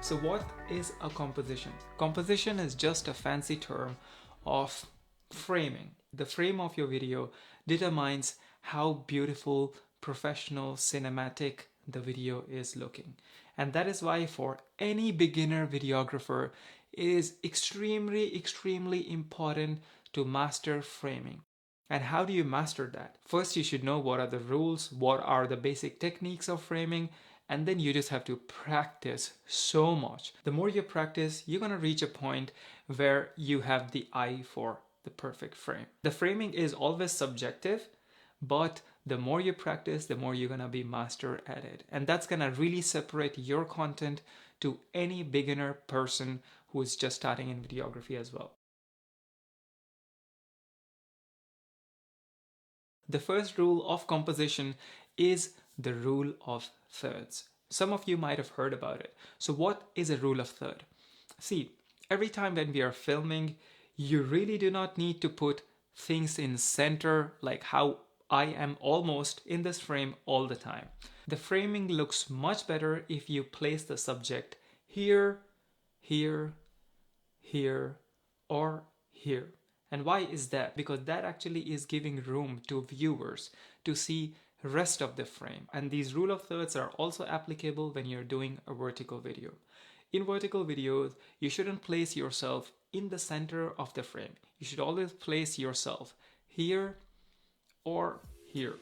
So what is a composition? Composition is just a fancy term of framing. The frame of your video determines how beautiful, professional, cinematic the video is looking. And that is why for any beginner videographer, it is extremely important to master framing. And how do you master that? First, you should know what are the rules, what are the basic techniques of framing, and then you just have to practice so much. The more you practice, you're gonna reach a point where you have the eye for the perfect frame. The framing is always subjective, but the more you practice, the more you're gonna be master at it. And that's gonna really separate your content to any beginner person who is just starting in videography as well. The first rule of composition is the rule of thirds. Some of you might have heard about it. So what is a rule of third? See, every time when we are filming, you really do not need to put things in center like how I am almost in this frame all the time. The framing looks much better if you place the subject here, here, here, or here. And why is that? Because that actually is giving room to viewers to see rest of the frame. And these rule of thirds are also applicable when you're doing a vertical video. In vertical videos, you shouldn't place yourself in the center of the frame. You should always place yourself here or here.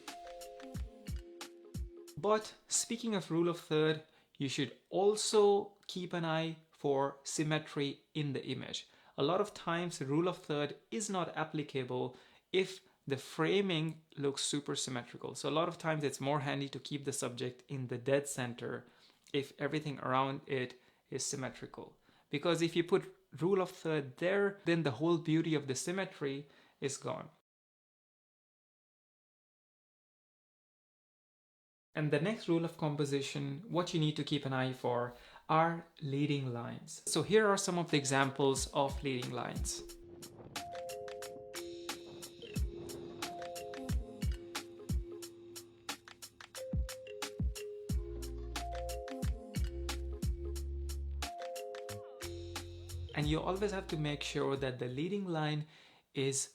But speaking of rule of third, you should also keep an eye for symmetry in the image. A lot of times rule of third is not applicable if the framing looks super symmetrical. So a lot of times it's more handy to keep the subject in the dead center if everything around it is symmetrical. Because if you put rule of third there, then the whole beauty of the symmetry is gone. And the next rule of composition, what you need to keep an eye for are leading lines. So here are some of the examples of leading lines. And you always have to make sure that the leading line is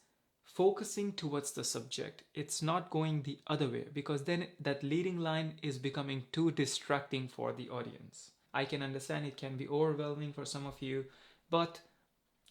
focusing towards the subject. It's not going the other way, because then that leading line is becoming too distracting for the audience. I can understand it can be overwhelming for some of you, but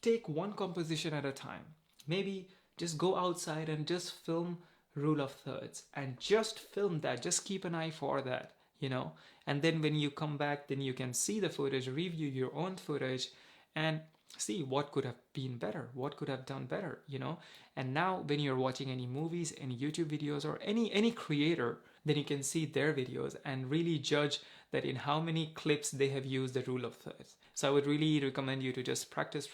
take one composition at a time. Maybe just go outside and just film rule of thirds and just film that. Just keep an eye for that, you know. And then when you come back, then you can see the footage, review your own footage, and see what could have been better, what could have done better, you know. And now when you're watching any movies, any YouTube videos, or any creator, then you can see their videos and really judge that in how many clips they have used the rule of thirds. So I would really recommend you to just practice.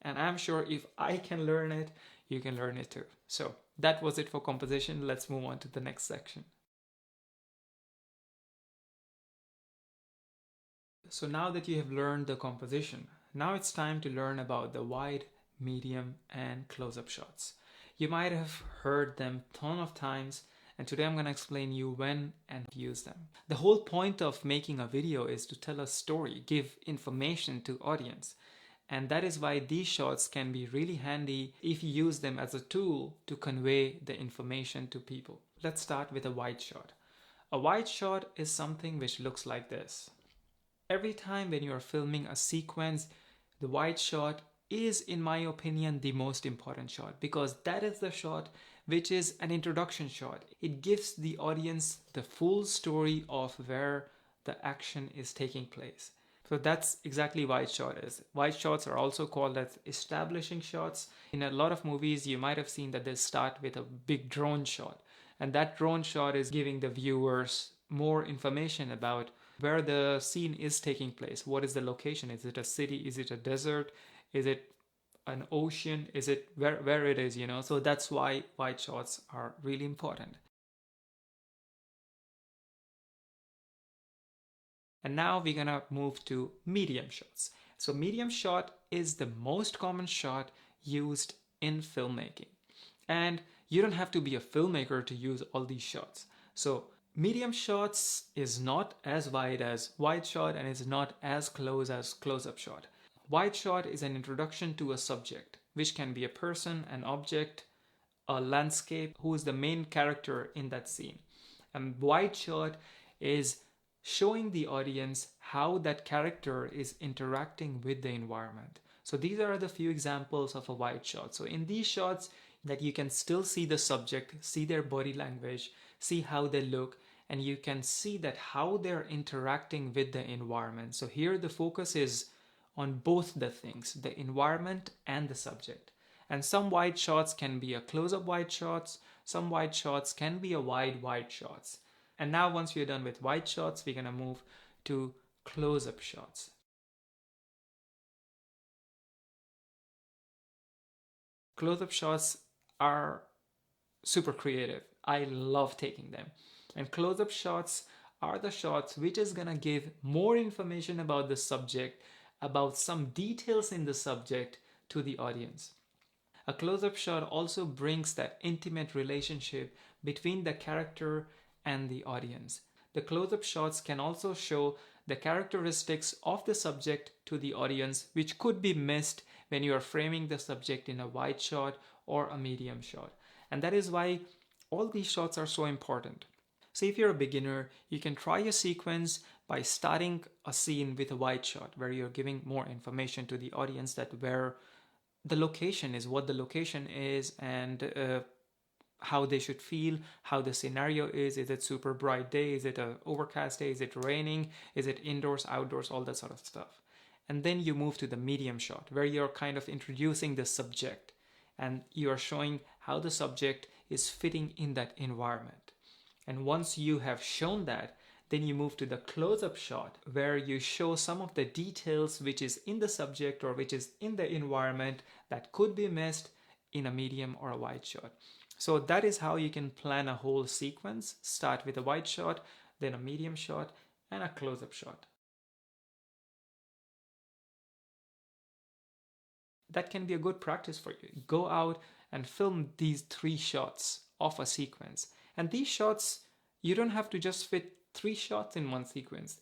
And I'm sure if I can learn it, you can learn it too. So that was it for composition. Let's move on to the next section. So now that you have learned the composition, now it's time to learn about the wide, medium, and close-up shots. You might have heard them a ton of times, and today I'm going to explain you when and use them. The whole point of making a video is to tell a story, give information to audience. And that is why these shots can be really handy if you use them as a tool to convey the information to people. Let's start with a wide shot. A wide shot is something which looks like this. Every time when you are filming a sequence, the wide shot is, in my opinion, the most important shot, because that is the shot which is an introduction shot. It gives the audience the full story of where the action is taking place. So that's exactly wide shot is. Wide shots are also called as establishing shots. In a lot of movies, you might have seen that they start with a big drone shot. And that drone shot is giving the viewers more information about where the scene is taking place. What is the location? Is it a city? Is it a desert? Is it an ocean? Is it where it is, you know? So that's why wide shots are really important. And now we're gonna move to medium shots. So medium shot is the most common shot used in filmmaking. And you don't have to be a filmmaker to use all these shots. So Medium shots is not as wide as wide shot and is not as close-up shot. Wide shot is an introduction to a subject, which can be a person, an object, a landscape, who is the main character in that scene. And wide shot is showing the audience how that character is interacting with the environment. So these are the few examples of a wide shot. So in these shots that you can still see the subject, see their body language, see how they look, and you can see that how they're interacting with the environment. So here the focus is on both the things, the environment and the subject. And some wide shots can be a close-up wide shots, some wide shots can be a wide shots. And now once we're done with wide shots, we're gonna move to close-up shots. Close-up shots are super creative. I love taking them. And close-up shots are the shots which is gonna give more information about the subject, about some details in the subject to the audience. A close-up shot also brings that intimate relationship between the character and the audience. The close-up shots can also show the characteristics of the subject to the audience, which could be missed when you are framing the subject in a wide shot or a medium shot. And that is why all these shots are so important. So if you're a beginner, you can try a sequence by starting a scene with a wide shot where you're giving more information to the audience that where the location is, what the location is, and how they should feel, how the scenario is it super bright day, is it an overcast day, is it raining, is it indoors, outdoors, all that sort of stuff. And then you move to the medium shot where you're kind of introducing the subject and you are showing how the subject is fitting in that environment. And once you have shown that, then you move to the close-up shot where you show some of the details which is in the subject or which is in the environment that could be missed in a medium or a wide shot. So that is how you can plan a whole sequence. Start with a wide shot, then a medium shot, and a close-up shot. That can be a good practice for you. Go out and film these 3 shots of a sequence. And these shots, you don't have to just fit 3 shots in one sequence.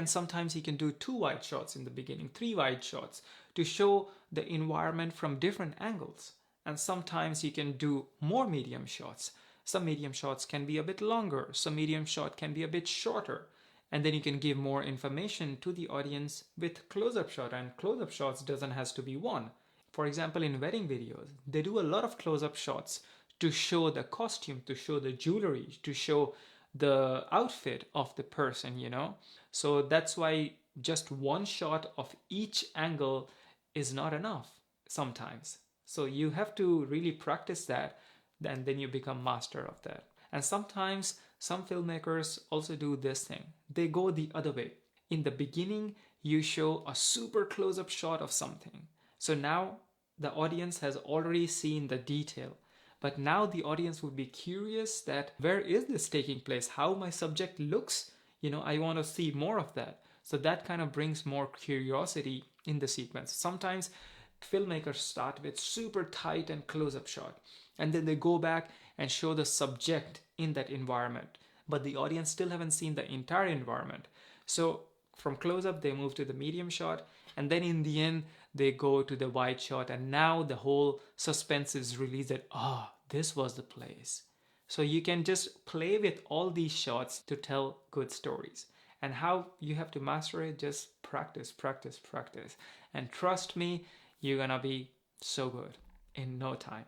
Sometimes you can do 2 wide shots in the beginning, 3 wide shots to show the environment from different angles. And sometimes you can do more medium shots. Some medium shots can be a bit longer, some medium shot can be a bit shorter. And then you can give more information to the audience with close-up shot, and close-up shots doesn't have to be one. For example, in wedding videos, they do a lot of close-up shots to show the costume, to show the jewelry, to show the outfit of the person, you know? So that's why just one shot of each angle is not enough sometimes. So you have to really practice that, and then you become master of that. And sometimes some filmmakers also do this thing. They go the other way. In the beginning, you show a super close-up shot of something. So now the audience has already seen the detail. But now the audience would be curious that where is this taking place? How my subject looks? I want to see more of that. So that kind of brings more curiosity in the sequence. Sometimes filmmakers start with super tight and close-up shot, and then they go back and show the subject in that environment. But the audience still haven't seen the entire environment. So from close-up, they move to the medium shot, and then in the end, they go to the wide shot, and now the whole suspense is released that, this was the place. So you can just play with all these shots to tell good stories. And how you have to master it, just practice. And trust me, you're gonna be so good in no time.